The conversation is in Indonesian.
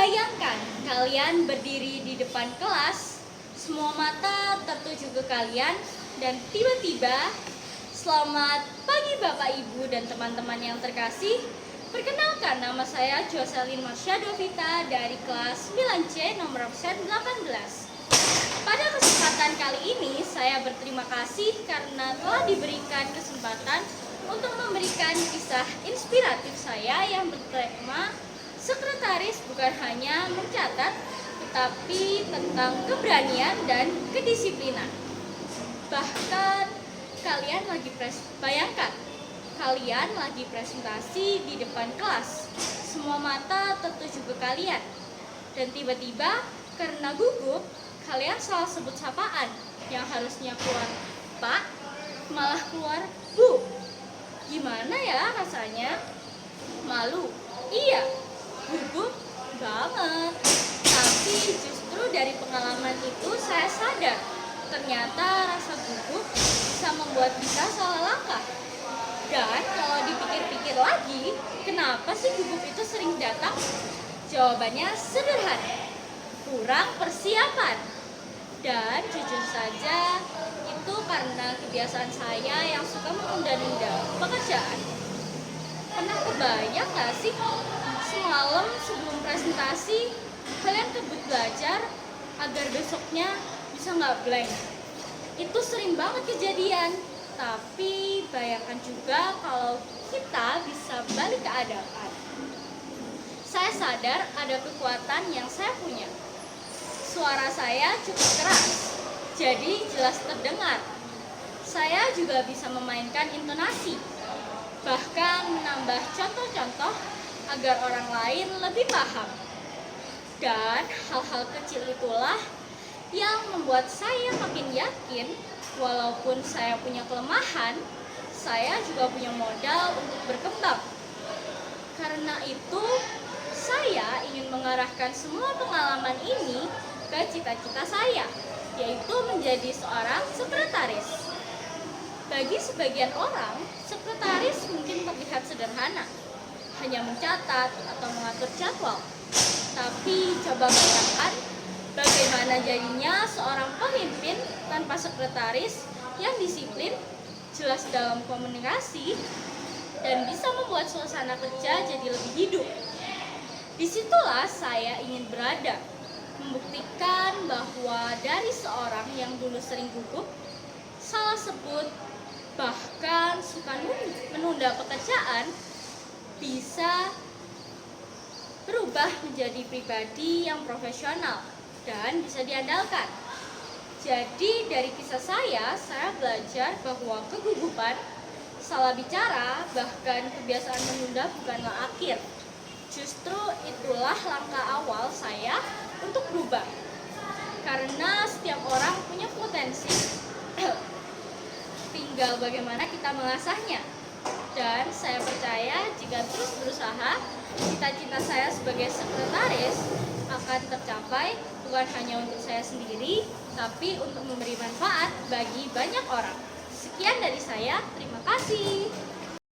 Bayangkan kalian berdiri di depan kelas, semua mata tertuju ke kalian, dan tiba-tiba, selamat pagi Bapak Ibu dan teman-teman yang terkasih. Perkenalkan, nama saya Jocelyn Marsha Dovita dari kelas 9C nomor absen 18. Pada kesempatan kali ini, saya berterima kasih karena telah diberikan kesempatan untuk memberikan kisah inspiratif saya yang bertema Sekretaris Bukan Hanya Mencatat, tetapi tentang keberanian dan kedisiplinan. Bahkan bayangkan, kalian lagi presentasi di depan kelas, semua mata tertuju ke kalian, dan tiba-tiba karena gugup, kalian salah sebut sapaan yang harusnya keluar Pak, malah keluar Bu. Gimana ya rasanya? Malu? Iya, gugup banget. Tapi justru dari pengalaman itu saya sadar, ternyata rasa gugup bisa membuat kita salah langkah. Dan kalau dipikir-pikir lagi, kenapa sih gugup itu sering datang? Jawabannya sederhana, kurang persiapan. Dan jujur saja, itu karena kebiasaan saya yang suka menunda-nunda pekerjaan. Pernah kebayang gak sih, semalam sebelum presentasi, kalian kebut belajar agar besoknya bisa gak blank? Itu sering banget kejadian. Tapi bayangkan juga kalau kita bisa balik keadaan. Saya sadar ada kekuatan yang saya punya. Suara saya cukup keras, jadi jelas terdengar. Saya juga bisa memainkan intonasi, bahkan menambah contoh-contoh agar orang lain lebih paham. Dan hal-hal kecil itulah yang membuat saya makin yakin, walaupun saya punya kelemahan, saya juga punya modal untuk berkembang. Karena itu, saya ingin mengarahkan semua pengalaman ini ke cita-cita saya, yaitu menjadi seorang sekretaris. Bagi sebagian orang, sekretaris mungkin terlihat sederhana, hanya mencatat atau mengatur jadwal. Tapi coba bayangkan bagaimana jadinya seorang pemimpin tanpa sekretaris yang disiplin, jelas dalam komunikasi, dan bisa membuat suasana kerja jadi lebih hidup. Disitulah saya ingin berada, membuktikan bahwa dari seorang yang dulu sering gugup, salah sebut, bahkan suka menunda pekerjaan, bisa berubah menjadi pribadi yang profesional dan bisa diandalkan. Jadi dari kisah saya belajar bahwa kegugupan, salah bicara, bahkan kebiasaan menunda bukanlah akhir. Justru itulah langkah awal saya untuk berubah. Karena setiap orang punya potensi, tinggal bagaimana kita mengasahnya. Dan saya percaya jika terus berusaha, cita-cita saya sebagai sekretaris akan tercapai, bukan hanya untuk saya sendiri, tapi untuk memberi manfaat bagi banyak orang. Sekian dari saya, terima kasih.